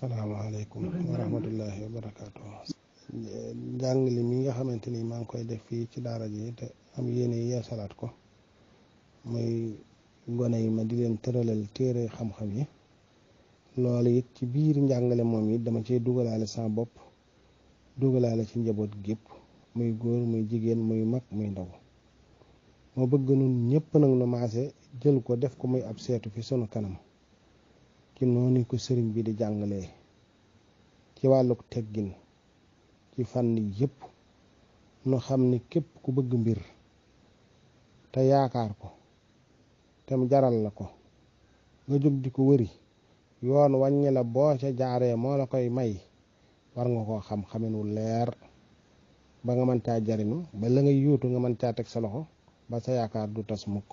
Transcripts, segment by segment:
asalaamaaleykum wa rahmatullahi wa barakaatu. njàngale mi nga xamante ni maa ngi koy def fii ci daara ji te am yéene yeesalaat ko muy gone yi ma di leen tëralal téere xam-xam yi loolu it ci biir njàngale moom it dama cee dugalaale sama bopp dugalaale ci njaboot gépp muy góor muy jigéen muy mag muy ndaw moo bëgg nun ñëpp nag nu maase jël ko def ko muy ab seetu fi sunu kanam ci noonu ko sëriñ bi di jàngalee ci wàlluk teggin ci fànn yëpp nu xam ni képp ku bëgg mbir te yaakaar ko te mu jaral la ko nga jóg di ko wëri yoon wàññi la boo ca jaaree moo la koy may war nga koo xam xaminu leer ba nga mën caa jariñu ba la ngay yuutu nga mën caa teg sa loxo ba sa yaakaar du tas mukk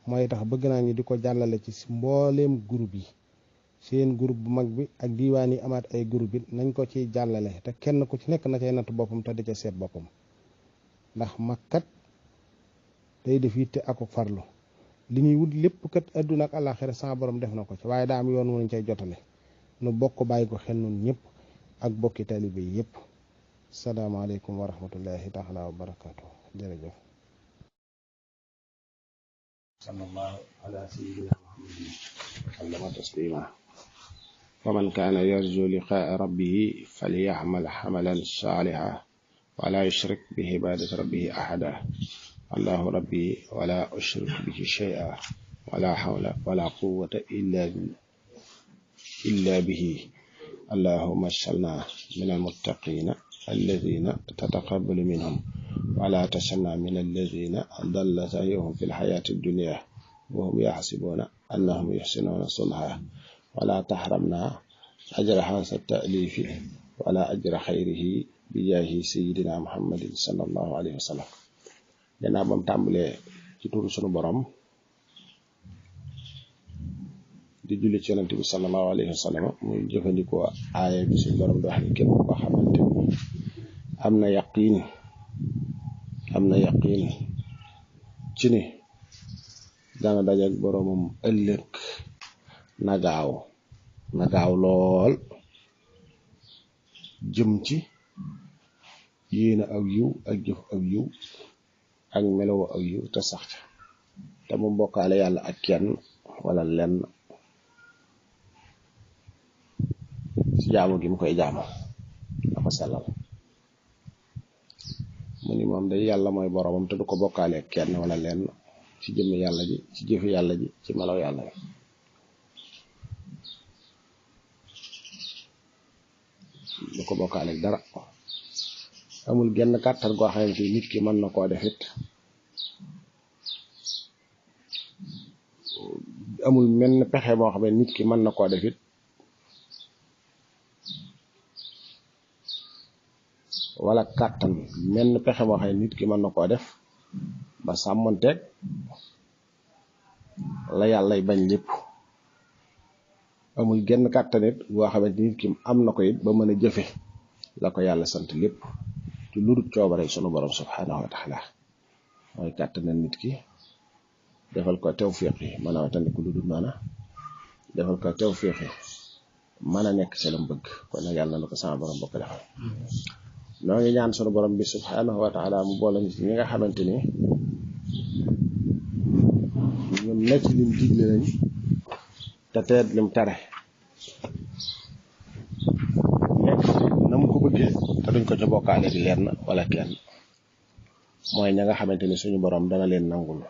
mooy tax bëgg naa ñu di ko jàllale ci mbooleem groupe yi seen groupe bu mag bi ak diiwaan yi amaat ay groupe yi nañ ko ciy jàllale te kenn ku ci nekk na cay natt boppam te di ca seet boppam ndax mag kat day def yitte ak farlu li ñuy wut lépp kat àdduna ak àllaaxira sa borom def na ko ci waaye daa am yoon wu ñu cay jotale nu bokk bàyyi ko xel nun ñëpp ak bokki taalibe yi yëpp salaamaaleykum wa rahmatullahi taala wa barakaatu jërëjëf. sallallahu ala sayyidina muhammadin wa sallama taslima wa man kaana yarju liqaa rabbihi falyaxmal xamalan saaliha wala yushrik bi ibadati rabbihi ahada allahu rabbi wala ushrik bihi shay'a wala hawla wala quwwata illa bihi allahumma ij'alna min almuttaqina alladhina tataqabbalu minhum wala taj'alna min alladhina dalla sa'yuhum fi alhayati ad-dunya wa hum yahsibuna annahum yuhsinuna sun'a wala tahramna ajra hadha at-ta'lif wala ajra khayrihi bi jaahi sayyidina muhammadin sallallahu alayhi wa sallam. gannaaw bam tàmbalee ci turu sunu borom di julli ci yonent bi sallallahu alayhi wa sallam muy jëfandikoo aaya bi suñu borom di wax ni képp koo xamante ni am na yaqiin ci ni dana dajeek boromam ëllëg na gaaw lool jëm ci yéena aw yiw ak jëf aw yiw ak melow aw yiw te sax te mu bokkaale yàlla ak kenn wala lenn ci jaamu gi mu koy jaamu dafa sellal mu ni moom day yàlla mooy boromam te du ko bokkaale ak kenn wala lenn ci jëmmi yàlla ji ci jëfi yàlla ji ci melow yàlla ji du ko bokkaale ak dara amul genn kàttan goo xamante ni nit ki mën na koo def it amul menn pexe moo xam ne nit ki mën na koo def it wala kàttan menn pexe moo xam ne nit ki mën na koo def ba sàmmonteeg la yàllay bañ lépp amul genn kàttan it goo xamante nit ki am na ko it ba mën a jëfe la ko yàlla sant lépp ci lu dul coobare sunu borom subhanahu wa taala mooy kàttanal nit ki defal ko tawfiq yi mën a watandiku lu dul noona defal ko tawfiq yi mën a nekk ci lam bëgg kon nag yàlla na ko sama borom bokk defal noo ngi ñaan sunu borom bi subhanahu wa taala mu boole ci ñi nga xamante ni ñun nekk lim digle lañ te teet lim tere nekk na mu ko bëggee te duñ ko ca bokkaale di lenn wala kenn mooy ña nga xamante ni suñu borom dana leen nangul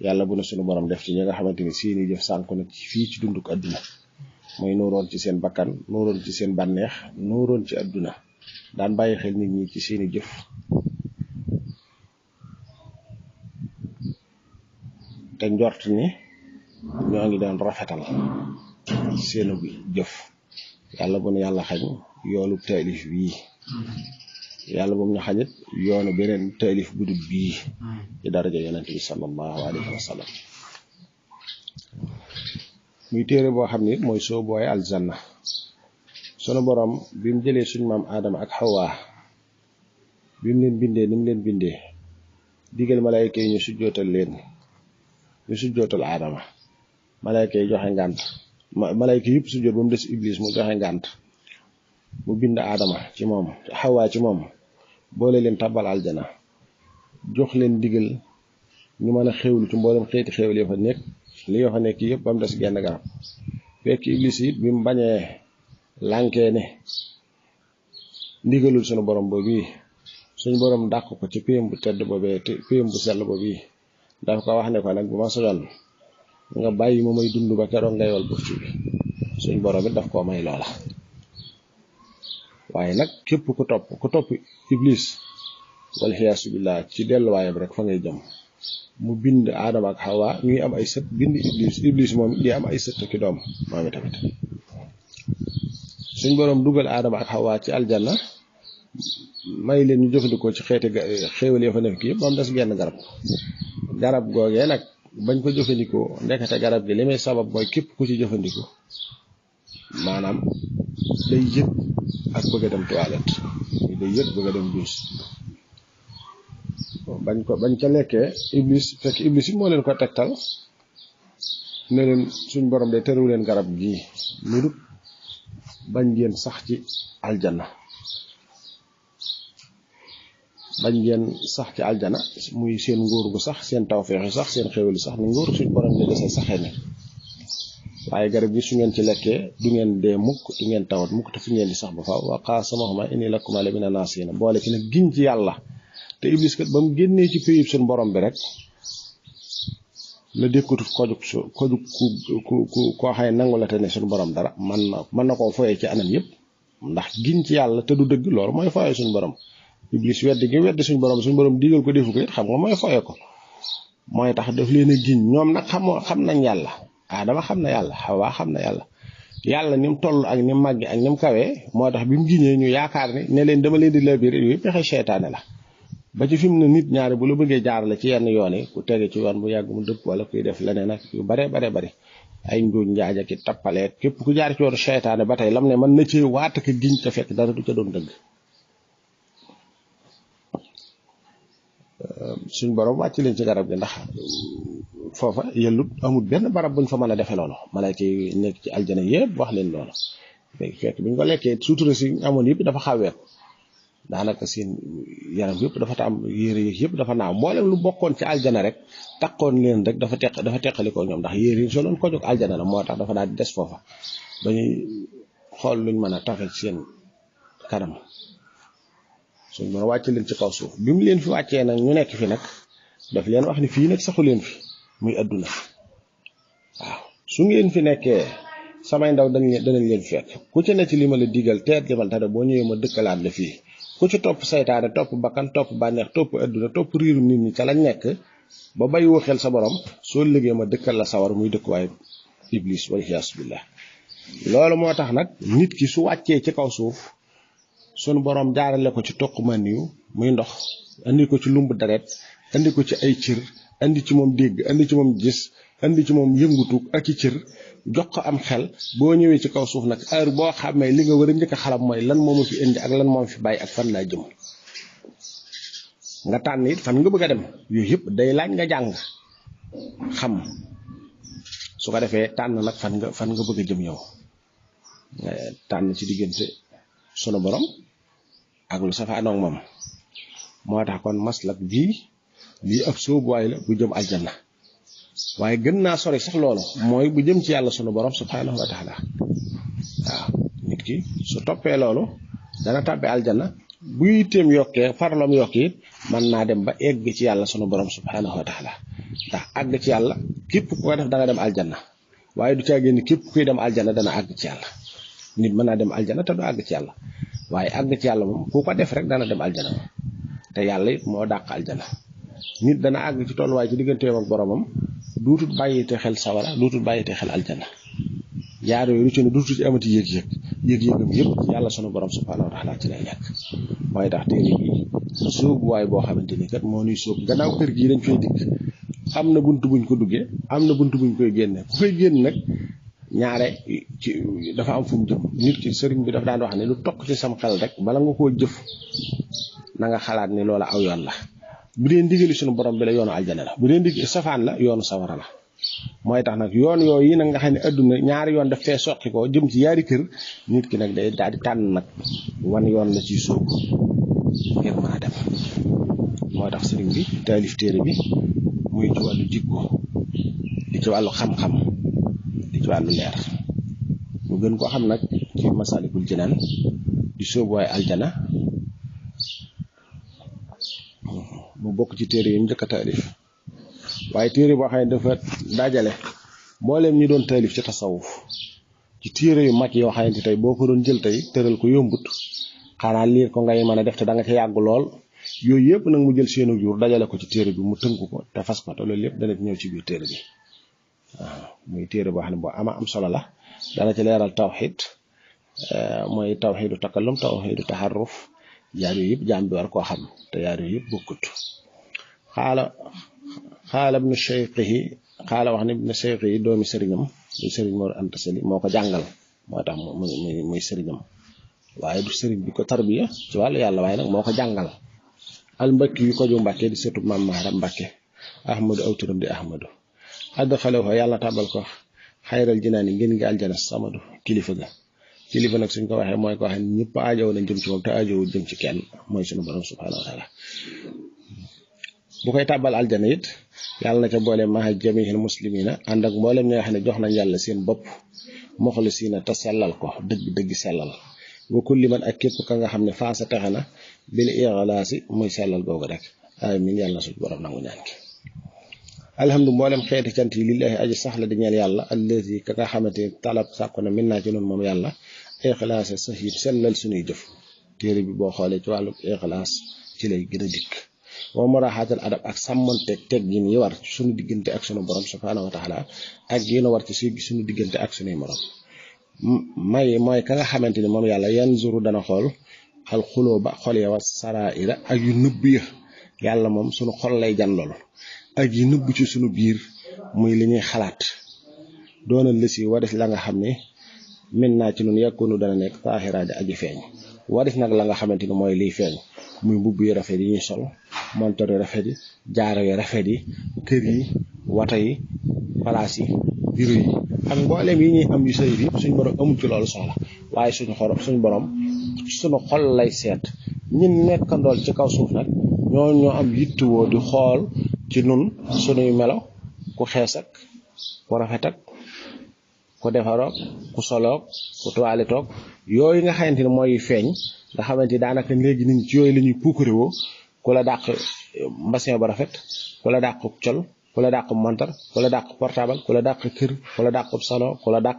yàlla bu ne suñu borom def ci ñi nga xamante ni seeni jëf sànku na ci fii ci dunduk àdduna mooy nuuroon ci seen bakkan nuuroon ci seen bànneex nuuroon ci àdduna daan bàyyi xel nit ñi ci seeni jëf te njort ni ñoo ngi doon rafetal seenu jëf yàlla bu ne yàlla xañ yoolu taalif bii yàlla bu ñu xañit yoonu beneen taalif bu dul bii ci daraja yonent bi sallallahu alayhi wa sallam muy téere boo xam ne mooy soo booy aljanna sunu borom bi mu jëlee suñu maam Adama ak Hawa bi mu leen bindee ni mu leen bindee digal malayka yi ñu sujjootal leen ñu sujjootal Adama malayka yi joxe ngànt malayka yëpp sujjóot ba mu des iblis mu joxe ngànt mu bind aadama ci moom xawaa ci moom boole leen tàbbal aljana jox leen digal ñu mën a xéwlu ci mboolem xeeti xéwal yoo fa nekk li yoo fa nekk yëpp ba mu des genn garab fekk iblis it bi mu bañee lànkee ne ndigalul sunu borom boobu suñu borom dàq ko ci péyam bu tedd boobee te péyam bu sell boobu dafa ko wax ne ko nag bu ma sojoon nga bàyyi ma may dund ba keroog ngay wal bufti bi suñu borom it daf koo may loola waaye nag képp ku topp iblis wal xiyaasu billah ci delluwaayam rek fa ngay jëm mu bind aadama ak xawa ñuy am ay sët bind iblis moom di am ay sët ki doom moom tamit suñ borom dugal aadama ak xawa ci aljanna may leen ñu jëfandikoo ci xeeti xéewal ya fa nekk yëpp ba mu des genn garab googee nag bañ ko jëfandikoo ndekete garab gi li may sabab mooy képp ku ci jëfandikoo maanaam day yëg ak bëgg a dem toilette day yëg bëgg a dem douche bañ ca lekkee iblis fekk iblis it moo leen ko tegtal ne leen suñ borom de terewu leen garab gii lu dul bañ ngeen sax ci aljana muy seen nguur gu sax seen tawfeex yi sax seen xéwal sax ni nguur suñ borom di desee saxee ne waaye garab gi su ngeen ci lekkee du ngeen dee mukk du ngeen tawat mukk te fu ngeen di sax ba faaw wa qaasamahuma inni lakuma la mina naasiina boole ci nag giñ ci yàlla te iblis kat ba mu génnee ci péyib suñ borom bi rek la dékkatut kojug koo xëy nangu la te ne suñ borom dara mën na koo foyee ci anam yëpp ndax giñ ci yàlla te du dëgg loolu mooy foyee suñ borom iblis weddi suñ borom digal ko defu ko it xam nga mooy foyee ko mooy tax daf leen a giñ ñoom nag xam nañ yàlla Adama xam na yàlla Xawa xam na yàlla ni mu toll ak ni mu màgg ak ni mu kawee moo tax bi mu giñee ñu yaakaar ne leen dama leen di labir yooyu pexe seytaane la ba ci fi mu ne nit ñaari bu la bëggee jaarale ci yenn yoon yi ku tege ci yoon bu yàgg mu dëpp wala kuy def leneen ak yu bare ay njuuj njaaj ak tappaleet képp ku jaar ci yoonu seytaane ba tey lam ne mën na ci waat ak giñ te fekk dara du ca doon dëgg suñ borom wàcc leen ci garab gi ndax foofa yellut amul benn barab buñ fa mën a defe loolu malayka yi nekk ci aljana yëpp wax leen loolu léegi fekk biñ ko lekkee sutura si amoon yëpp dafa xawweet daanaka seen yaram yëpp dafa am yére yëpp dafa naaw mboolem lu bokkoon ci aljana rek takkoon leen rek dafa teqalikoo ñoom ndax yére yi soloon ko jóg aljana la moo tax dafa daal di des foofa dañuy xool luñ mën a tafe ci seen kanam suñ mën a wàcc leen ci kaw suuf bi mu leen fi wàccee nag ñu nekk fi nag daf leen wax ni fii nag saxu leen fi muy adduna waaw su ngeen fi nekkee samay ndaw danañ leen fekk ku ci ne ci li ma la digal teet li ma la tere boo ñëwee ma dëkkalaat la fii ku ci topp saytaane topp bakkan topp bànneex topp adduna topp riiru nit ñi ca lañ nekk ba bàyyiwoo xel sa borom soo liggéey ma dëkkal la sawar muy dëkk waaye iblis wal iyaasu billah loolu moo tax nag nit ki su wàccee ci kaw suuf sunu borom jaarale ko ci toq maniyu muy ndox andi ko ci lumb deret andi ko ci ay cër andi ci moom dégg andi ci moom gis andi ci moom yëngutu ak i cër jox ko am xel boo ñëwee ci kaw suuf nag heure boo xamee li nga war a njëkk a xalam mooy lan moomu fi indi ak lan moom fi bàyyi ak fan laa jëm nga tànn it fan nga bëgg a dem yooyu yëpp day laaj nga jàng xam su ko defee tànn nag fan nga bëgg a jëm yow nga tànn ci diggante sunu borom ak lu safaanoog moom moo tax kon maslak bii lii ab sóobuwaay la bu jëm aljanna waaye gën naa sori sax loolu mooy bu jëm ci yàlla sunu borom subhanahu wa taala waaw nit ki su toppee loolu dana tàbbi aljanna bu yitteem yokkee farloom yokki it mën naa dem ba egg ci yàlla sunu borom subhanahu wa taala ndax àgg ci yàlla képp ku ko def da nga dem aljanna waaye du caa génn képp kuy dem aljanna dana àgg ci yàlla nit mën naa dem aljanna te du àgg ci yàlla waaye àgg ci yàlla moom ku ko def rek dana dem aljana te yàlla it moo dàq aljana nit dana àgg ci tolluwaay ci digganteem ak boromam duutut bàyyite xel sawara duutut bàyyite xel aljana yaar yooyu lu ci ne duutut ci amati yëg-yëgam yëpp yàlla sunu borom subhanahu wa taala ci lay nekk mooy tax téere bi sóobuwaay boo xamante ni kat moo nuy sóob gannaaw kër gii dañ fay dikk am na bunt buñ ko duggee am na bunt buñ koy génne ku koy génn nag ñaare ci dafa am fu mu jëm nit ki sëriñ bi dafa daan wax ne lu tokk ci sam xel rek bala nga koo jëf na nga xalaat ni loola aw yoon la bu dee ndigali sunu borom bi la yoonu aljana la bu dee ndig safaan la yoonu sawara la mooy tax nag yoon yooyu nag nga xam ne adduna ñaari yoon daf fee soqi ko jëm ci yaari kër nit ki nag day daal di tànn nag wan yoon la ciy sóobu ngir mën a dem moo tax sëriñ bi taalif téere bi muy ci wàllu jikko di ci wàllu xam-xam di ci wàllu leer ñu gën ko xam nag ci Masaalikul Jinaan di sóobu waay aljana mu bokk ci téere yi njëkk a taalif waaye téere boo xam ne dafa dajale mbooleem ñi doon taalif ci tasawuf ci téere yu mag yoo xamante tey boo ko doon jël tey tëral ko yombut xanaa liir ko ngay mën a def te da nga ca yàgg lool yooyu yëpp nag mu jël seenu jur dajale ko ci téere bi mu tënk ko te fas ko te loolu yëpp dana ñëw ci biir téere bi waaw muy téere boo xam ne boo ama am solo la dana ci leeral tawxid mooy tawxidu takallum tawxidu taxarruf yaar yooyu yëpp jaam bi war koo xam te yaar yooyu yëpp bokkut xaala ibnu cheikhihi xaala wax ne ibnu cheikhihi doomi sëriñam muy sëriñ Mor Anta Sali moo ko jàngal moo tax muy sëriñam waaye du sëriñ bi ko tarbiya ci wàllu yàlla waaye nag moo ko jàngal al mbakki yu ko ju Mbàkke di sëtu maam Maaram Mbàkke ahmadu aw turam di ahmadu adxalahu yàlla tàbbal ko xayral jinaani ngeen ngi aljana samadu kilifa nag suñ ko waxee mooy ko wax ne ñëpp aajow nañ jëm ci moom te aajowu jëm ci kenn mooy suñu borom subhanahu wa taala bu koy tàbbal aljana it yàlla na ca boole maha jamihil muslimina ànd ak mboolem ñi nga xam ne jox nañ yàlla seen bopp moxlisiina te sellal ko dëgg sellal wa kulli man ak képp ka nga xam ne faasa texe na bil ixlaasi muy sellal googu rek amin yàlla na suñu borom nangu ñaan ki alhamdu mboolem xeeti cant yi lillahi aji sax la di ñeel yàlla allazi ka nga xamante ni talab sàkku na min naa ci noonu moom yàlla ixlaase sahid sellal suñuy jëf téere bi boo xoolee ci wàllu ixlaas ci lay gën a dikk wa muraaxaatal adab ak sàmmonteeg teggin yi war ci suñu diggante ak suñu borom subhanahu wa taala ak yi nu war ci suñu diggante ak suñuy morom mooy ka nga xamante ni moom yàlla yanzuru dana xool al xuloo ba xol ya wa saraira ak yu nëbb ya yàlla moom suñu xol lay janlool ak yi nëbb ci suñu biir muy li ñuy xalaat doona lësi waris la nga xam ne min naa ci nun yàkkoonu dana nekk saaxiraaji aji feeñ waris nag la nga xamante ni mooy liy feeñ muy mbubb yu rafet yi ñuy sol montor yu rafet yi jaaro yu rafet yi kër yi wata yi palaas yi bureau yi ak mbooleem yi ñuy am yu sëy yi suñ borom amul ci loolu soxla waaye suñ borom suñu xol lay seet ñun nekkandool ci kaw suuf nag ñoo am yittewoo di xool ci nun suñuy melo ku xees ak ku rafet ak ku defaroog ku soloog ku toiletoog yooyu nga xamante ne mooy feeñ nga xamante ni daanaka léegi nit ñi ci yooyu la ñuy puukarewoo ku la dàq mbasin ba rafet ku la dàq col ku la dàq montar ku la dàq portable ku la dàq kër ku la dàq salon ku la dàq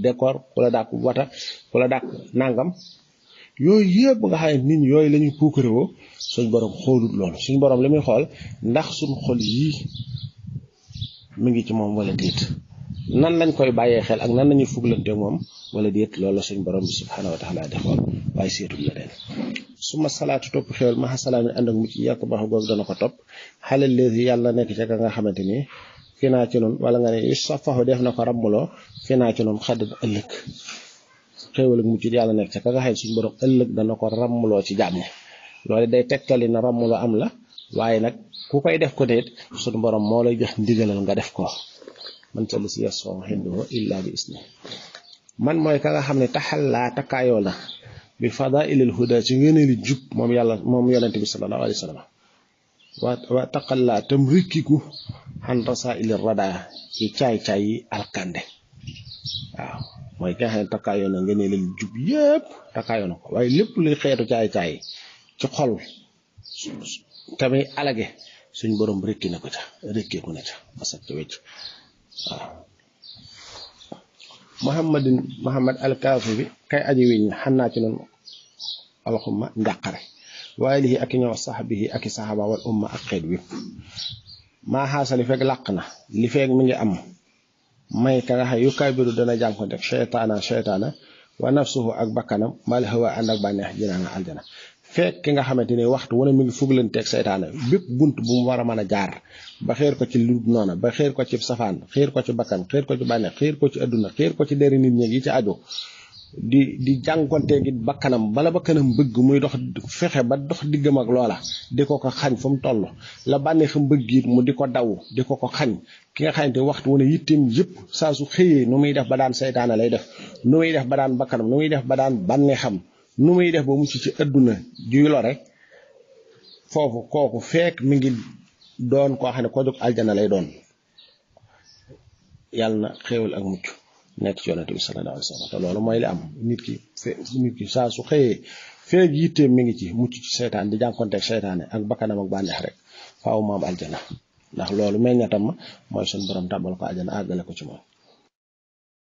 décor ku la dàq wata ku la dàq nangam yooyu yëpp nga xam ne nit ñi yooyu la ñuy puukarewoo suñ borom xoolut loolu suñ borom li muy xool ndax suñ xol yii mi ngi ci moom wala déet nan lañ koy bàyyee xel ak nan lañuy fuglante moom wala déet loolu la suñ borom bi subhanahu wa taala defoon waaye seetul leneen suma salaatu topp xewal maxa salaami ànd ak mucc yàq baax goog dana ko topp xalal léegi yàlla nekk ca ka nga xamante ni fi naa ci noonu wala nga ne safaxu def na ko rammuloo fi naa ci noonu xadd ëllëg xewal ak mucc yàlla nekk ca ka nga xam suñ borom ëllëg dana ko rammuloo ci jàmm loolu day tegtali na rammuloo am la waaye nag ku koy def ko déet suñu borom moo lay jox ndigalal nga def ko man ca li si yasoo xinduhu illa bi isni man mooy ka nga xam ne taxallaa takkaayoo la bi fadailil huda ci ngëneeli jub moom yàlla moom yonente bi sallallahu alayhi wa sallam wa taqallaa tam rikkiku xan rasaili rada ci caay-caay yi alkande waaw mooy ka nga xam ne takkaayoo na ngëneeli jub yépp takkaayoo na ko waaye lépp luy xeetu caay-caay ci xol tamit alage suñ borom rekki na ko ca rekkeeku na ca masat ca wecc waaw muhammad alkaafi bi kay aji wiñ xam naa ci noonu alxumma njàqare waaye lii ak i ñëw saxbihi ak i saxaba wal umma ak xeet wi maa xaasa li fekk làq na li fekk mi ngi am may ka nga xam yu kaabiru dana jànkonte seytaana wa nafsuhu ak bakkanam mal hawa ànd ak bànneex jinaana aljana fekk ki nga xamante ni waxtu wane mi ngi fuglanteeg seytaane bépp bunt bu mu war a mën a jaar ba xeer ko ci lu noona ba xeer ko ci safaan xeer ko ci bakkan xeer ko ci bànneex xeer ko ci adduna xeer ko ci deri nit ñi yi ci aju di jànkonteeg it bakkanam bala bakkanam bëgg muy dox fexe ba dox diggam ak loola di ko xañ fu mu toll la bànneexam bëgg it mu di ko daw di ko xañ ki nga xamante waxtu wu ne yitteem yëpp saa su xëyee nu muy def ba daan seytaane lay def nu muy def ba daan bakkanam nu muy def ba daan bànneexam nu muy def ba mucc ci adduna juy lore foofu kooku fekk mi ngi doon koo xam ne ko jóg aljana lay doon yàlla na xéewal ak mucc nekk ci yonent bi sallallahu alayhi wa sallam te loolu mooy li am nit ki saa su xëyee feeg yitteem mi ngi ci mucc ci seytaan di jànkonteeg seytaane ak bakkanam ak bànneex rek faaw maam aljana ndax loolu meññatam ma mooy suñu borom tàbbal ko aljana àggale ko ci moom